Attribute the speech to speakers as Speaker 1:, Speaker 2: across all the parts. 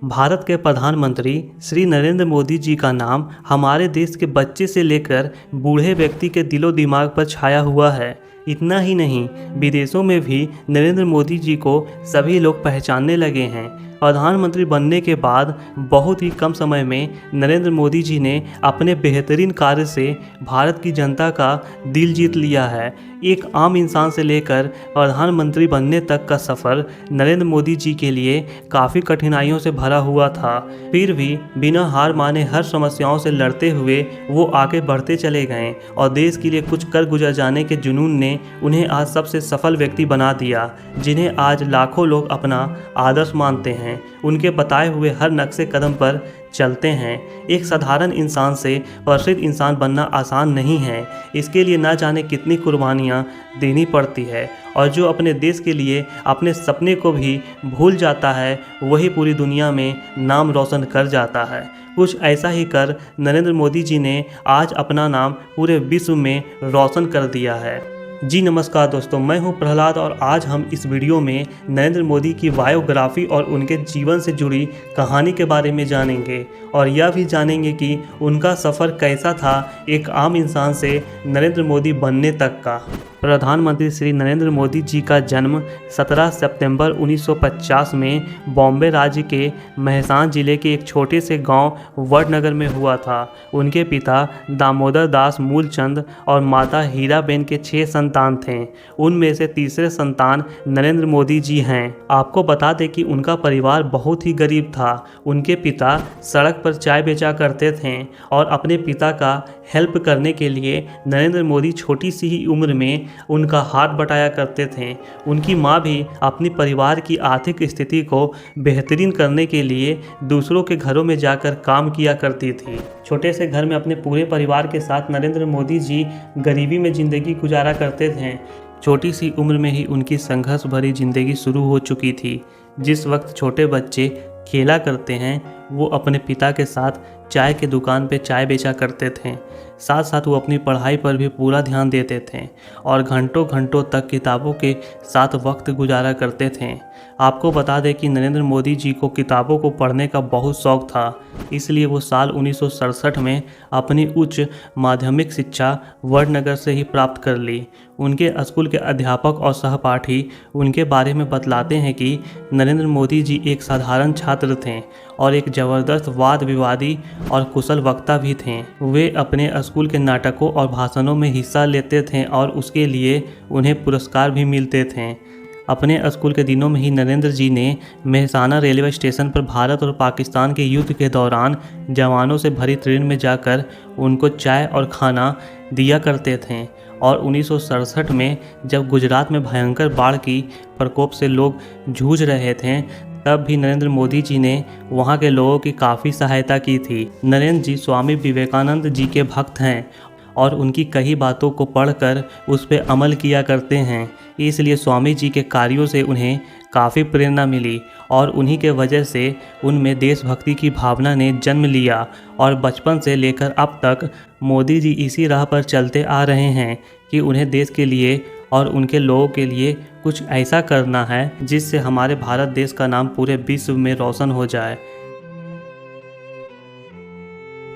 Speaker 1: भारत के प्रधानमंत्री श्री नरेंद्र मोदी जी का नाम हमारे देश के बच्चे से लेकर बूढ़े व्यक्ति के दिलो दिमाग पर छाया हुआ है। इतना ही नहीं, विदेशों में भी नरेंद्र मोदी जी को सभी लोग पहचानने लगे हैं। प्रधानमंत्री बनने के बाद बहुत ही कम समय में नरेंद्र मोदी जी ने अपने बेहतरीन कार्य से भारत की जनता का दिल जीत लिया है। एक आम इंसान से लेकर प्रधानमंत्री बनने तक का सफ़र नरेंद्र मोदी जी के लिए काफ़ी कठिनाइयों से भरा हुआ था। फिर भी बिना हार माने हर समस्याओं से लड़ते हुए वो आगे बढ़ते चले गए और देश के लिए कुछ कर गुजर जाने के जुनून ने उन्हें आज सबसे सफल व्यक्ति बना दिया, जिन्हें आज लाखों लोग अपना आदर्श मानते हैं। उनके बताए हुए हर नक्शे कदम पर चलते हैं। एक साधारण इंसान से प्रसिद्ध इंसान बनना आसान नहीं है। इसके लिए ना जाने कितनी कुर्बानियाँ देनी पड़ती है, और जो अपने देश के लिए अपने सपने को भी भूल जाता है वही पूरी दुनिया में नाम रोशन कर जाता है। कुछ ऐसा ही कर नरेंद्र मोदी जी ने आज अपना नाम पूरे विश्व में रोशन कर दिया है। जी नमस्कार दोस्तों, मैं हूं प्रहलाद और आज हम इस वीडियो में नरेंद्र मोदी की बायोग्राफी और उनके जीवन से जुड़ी कहानी के बारे में जानेंगे और यह भी जानेंगे कि उनका सफ़र कैसा था एक आम इंसान से नरेंद्र मोदी बनने तक का। प्रधानमंत्री श्री नरेंद्र मोदी जी का जन्म 17 सितंबर 1950 में बॉम्बे राज्य के मेहसान जिले के एक छोटे से गांव वडनगर में हुआ था। उनके पिता दामोदर दास मूलचंद और माता हीराबेन के 6 संतान थे। उनमें से तीसरे संतान नरेंद्र मोदी जी हैं। आपको बता दें कि उनका परिवार बहुत ही गरीब था। उनके पिता सड़क पर चाय बेचा करते थे और अपने पिता का हेल्प करने के लिए नरेंद्र मोदी छोटी सी ही उम्र में उनका हाथ बटाया करते थे। उनकी मां भी अपनी परिवार की आर्थिक स्थिति को बेहतरीन करने के लिए दूसरों के घरों में जाकर काम किया करती थी। छोटे से घर में अपने पूरे परिवार के साथ नरेंद्र मोदी जी गरीबी में ज़िंदगी गुजारा करते थे। छोटी सी उम्र में ही उनकी संघर्ष भरी ज़िंदगी शुरू हो चुकी थी। जिस वक्त छोटे बच्चे खेला करते हैं वो अपने पिता के साथ चाय के दुकान पे चाय बेचा करते थे। साथ साथ वो अपनी पढ़ाई पर भी पूरा ध्यान देते थे और घंटों घंटों तक किताबों के साथ वक्त गुजारा करते थे। आपको बता दें कि नरेंद्र मोदी जी को किताबों को पढ़ने का बहुत शौक़ था, इसलिए वो साल 1967 में अपनी उच्च माध्यमिक शिक्षा वडनगर से ही प्राप्त कर ली। उनके स्कूल के अध्यापक और सहपाठी उनके बारे में बतलाते हैं कि नरेंद्र मोदी जी एक साधारण छात्र थे और एक ज़बरदस्त वाद विवादी और कुशल वक्ता भी थे। वे अपने स्कूल के नाटकों और भाषणों में हिस्सा लेते थे और उसके लिए उन्हें पुरस्कार भी मिलते थे। अपने स्कूल के दिनों में ही नरेंद्र जी ने मेहसाना रेलवे स्टेशन पर भारत और पाकिस्तान के युद्ध के दौरान जवानों से भरी ट्रेन में जाकर उनको चाय और खाना दिया करते थे। और 1967 में जब गुजरात में भयंकर बाढ़ की प्रकोप से लोग जूझ रहे थे, तब भी नरेंद्र मोदी जी ने वहां के लोगों की काफ़ी सहायता की थी। नरेंद्र जी स्वामी विवेकानंद जी के भक्त हैं और उनकी कई बातों को पढ़कर उस पर अमल किया करते हैं। इसलिए स्वामी जी के कार्यों से उन्हें काफ़ी प्रेरणा मिली और उन्हीं के वजह से उनमें देशभक्ति की भावना ने जन्म लिया और बचपन से लेकर अब तक मोदी जी इसी राह पर चलते आ रहे हैं कि उन्हें देश के लिए और उनके लोगों के लिए कुछ ऐसा करना है जिससे हमारे भारत देश का नाम पूरे विश्व में रोशन हो जाए।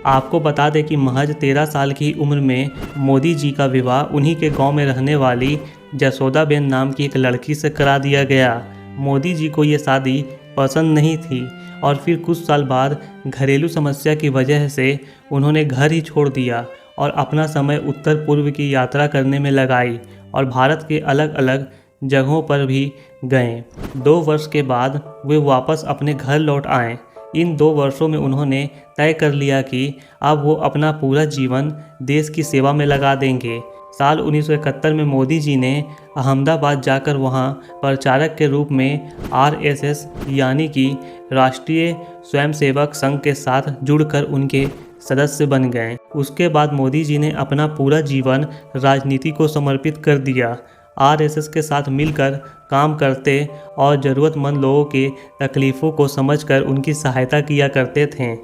Speaker 1: आपको बता दें कि महज 13 साल की उम्र में मोदी जी का विवाह उन्हीं के गांव में रहने वाली जसोदाबेन नाम की एक लड़की से करा दिया गया। मोदी जी को ये शादी पसंद नहीं थी और फिर कुछ साल बाद घरेलू समस्या की वजह से उन्होंने घर ही छोड़ दिया और अपना समय उत्तर पूर्व की यात्रा करने में लगाई और भारत के अलग अलग जगहों पर भी गए। 2 वर्ष के बाद वे वापस अपने घर लौट आए। इन 2 वर्षों में उन्होंने तय कर लिया कि अब वो अपना पूरा जीवन देश की सेवा में लगा देंगे। साल 1971 में मोदी जी ने अहमदाबाद जाकर वहां प्रचारक के रूप में RSS यानी कि राष्ट्रीय स्वयंसेवक संघ के साथ जुड़कर उनके सदस्य बन गए। उसके बाद मोदी जी ने अपना पूरा जीवन राजनीति को समर्पित कर दिया। RSS के साथ मिलकर काम करते और ज़रूरतमंद लोगों के तकलीफ़ों को समझकर उनकी सहायता किया करते थे।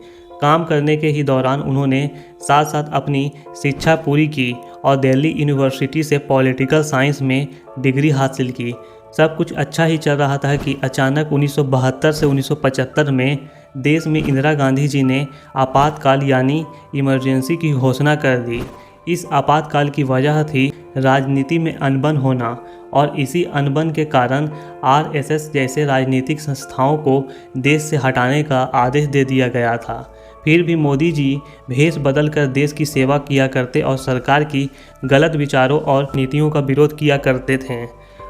Speaker 1: काम करने के ही दौरान उन्होंने साथ साथ अपनी शिक्षा पूरी की और दिल्ली यूनिवर्सिटी से पॉलिटिकल साइंस में डिग्री हासिल की। सब कुछ अच्छा ही चल रहा था कि अचानक 1972 से 1975 में देश में इंदिरा गांधी जी ने आपातकाल यानी इमरजेंसी की घोषणा कर दी। इस आपातकाल की वजह थी राजनीति में अनबन होना और इसी अनबन के कारण आरएसएस जैसे राजनीतिक संस्थाओं को देश से हटाने का आदेश दे दिया गया था। फिर भी मोदी जी भेष बदलकर देश की सेवा किया करते और सरकार की गलत विचारों और नीतियों का विरोध किया करते थे।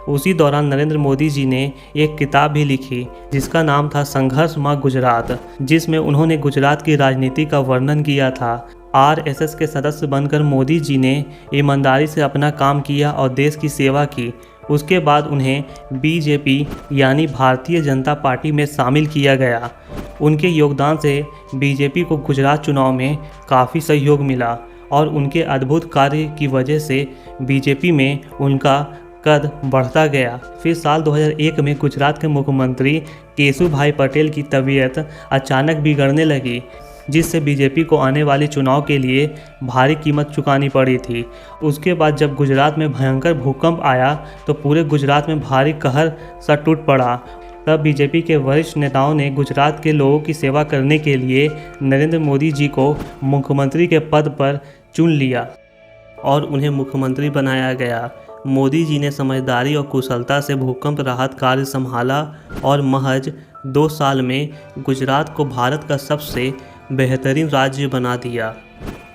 Speaker 1: उसी दौरान नरेंद्र मोदी जी ने एक किताब भी लिखी जिसका नाम था संघर्ष माँ गुजरात, जिसमें उन्होंने गुजरात की राजनीति का वर्णन किया था। आरएसएस के सदस्य बनकर मोदी जी ने ईमानदारी से अपना काम किया और देश की सेवा की। उसके बाद उन्हें बीजेपी यानी भारतीय जनता पार्टी में शामिल किया गया। उनके योगदान से बीजेपी को गुजरात चुनाव में काफ़ी सहयोग मिला और उनके अद्भुत कार्य की वजह से बीजेपी में उनका कद बढ़ता गया। फिर साल 2001 में गुजरात के मुख्यमंत्री केशुभाई पटेल की तबीयत अचानक बिगड़ने लगी, जिससे बीजेपी को आने वाले चुनाव के लिए भारी कीमत चुकानी पड़ी थी। उसके बाद जब गुजरात में भयंकर भूकंप आया तो पूरे गुजरात में भारी कहर सा टूट पड़ा। तब बीजेपी के वरिष्ठ नेताओं ने गुजरात के लोगों की सेवा करने के लिए नरेंद्र मोदी जी को मुख्यमंत्री के पद पर चुन लिया और उन्हें मुख्यमंत्री बनाया गया। मोदी जी ने समझदारी और कुशलता से भूकंप राहत कार्य संभाला और महज 2 साल में गुजरात को भारत का सबसे बेहतरीन राज्य बना दिया।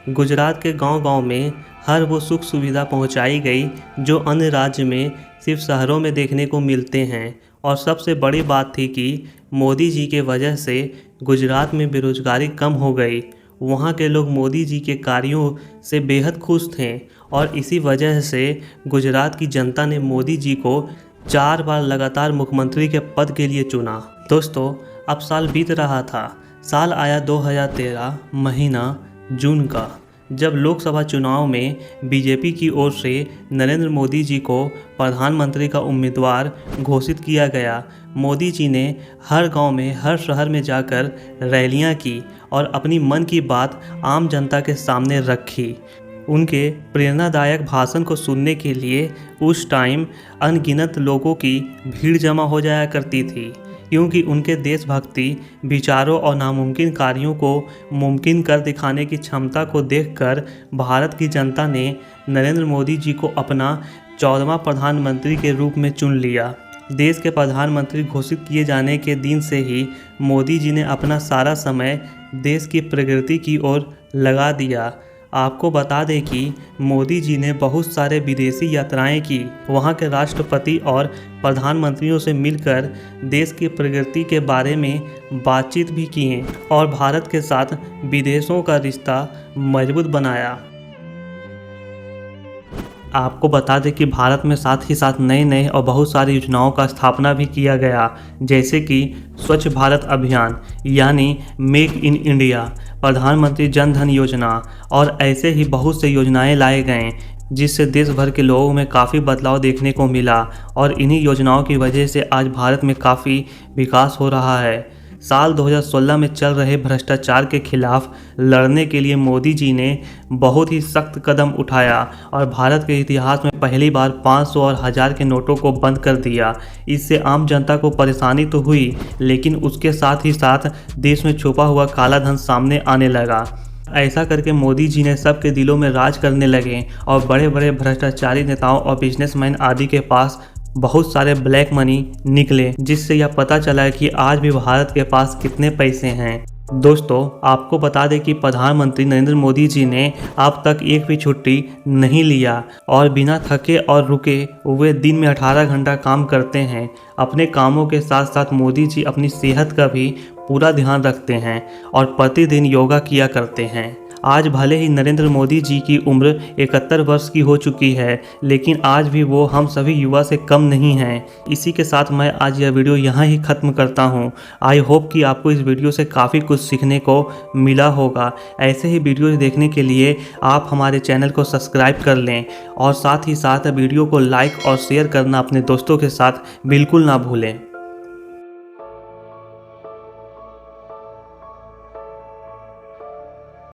Speaker 1: गुजरात के गांव-गांव में हर वो सुख सुविधा पहुंचाई गई जो अन्य राज्य में सिर्फ शहरों में देखने को मिलते हैं। और सबसे बड़ी बात थी कि मोदी जी के वजह से गुजरात में बेरोजगारी कम हो गई। वहाँ के लोग मोदी जी के कार्यों से बेहद खुश थे और इसी वजह से गुजरात की जनता ने मोदी जी को 4 बार लगातार मुख्यमंत्री के पद के लिए चुना। दोस्तों, अब साल बीत रहा था। साल आया 2013 महीना जून का, जब लोकसभा चुनाव में बीजेपी की ओर से नरेंद्र मोदी जी को प्रधानमंत्री का उम्मीदवार घोषित किया गया। मोदी जी ने हर गांव में, हर शहर में जाकर रैलियां की और अपनी मन की बात आम जनता के सामने रखी। उनके प्रेरणादायक भाषण को सुनने के लिए उस टाइम अनगिनत लोगों की भीड़ जमा हो जाया करती थी, क्योंकि उनके देशभक्ति विचारों और नामुमकिन कार्यों को मुमकिन कर दिखाने की क्षमता को देखकर भारत की जनता ने नरेंद्र मोदी जी को अपना 14वां प्रधानमंत्री के रूप में चुन लिया। देश के प्रधानमंत्री घोषित किए जाने के दिन से ही मोदी जी ने अपना सारा समय देश की प्रगति की ओर लगा दिया। आपको बता दें कि मोदी जी ने बहुत सारे विदेशी यात्राएं की, वहां के राष्ट्रपति और प्रधानमंत्रियों से मिलकर देश की प्रगति के बारे में बातचीत भी किए और भारत के साथ विदेशों का रिश्ता मजबूत बनाया। आपको बता दें कि भारत में साथ ही साथ नए नए और बहुत सारी योजनाओं का स्थापना भी किया गया, जैसे कि स्वच्छ भारत अभियान यानी मेक इन इंडिया, प्रधानमंत्री जन धन योजना और ऐसे ही बहुत से योजनाएं लाए गए, जिससे देश भर के लोगों में काफ़ी बदलाव देखने को मिला और इन्हीं योजनाओं की वजह से आज भारत में काफ़ी विकास हो रहा है। साल 2016 में चल रहे भ्रष्टाचार के खिलाफ लड़ने के लिए मोदी जी ने बहुत ही सख्त कदम उठाया और भारत के इतिहास में पहली बार 500 और 1000 के नोटों को बंद कर दिया। इससे आम जनता को परेशानी तो हुई, लेकिन उसके साथ ही साथ देश में छुपा हुआ काला धन सामने आने लगा। ऐसा करके मोदी जी ने सबके दिलों में राज करने लगे और बड़े बड़े भ्रष्टाचारी नेताओं और बिजनेसमैन आदि के पास बहुत सारे ब्लैक मनी निकले, जिससे यह पता चला कि आज भी भारत के पास कितने पैसे हैं। दोस्तों, आपको बता दें कि प्रधानमंत्री नरेंद्र मोदी जी ने अब तक एक भी छुट्टी नहीं लिया और बिना थके और रुके हुए दिन में 18 घंटा काम करते हैं। अपने कामों के साथ साथ मोदी जी अपनी सेहत का भी पूरा ध्यान रखते हैं और प्रतिदिन योगा किया करते हैं। आज भले ही नरेंद्र मोदी जी की उम्र 71 वर्ष की हो चुकी है, लेकिन आज भी वो हम सभी युवा से कम नहीं हैं। इसी के साथ मैं आज यह वीडियो यहाँ ही ख़त्म करता हूँ। आई होप कि आपको इस वीडियो से काफ़ी कुछ सीखने को मिला होगा। ऐसे ही वीडियो देखने के लिए आप हमारे चैनल को सब्सक्राइब कर लें और साथ ही साथ वीडियो को लाइक और शेयर करना अपने दोस्तों के साथ बिल्कुल ना भूलें।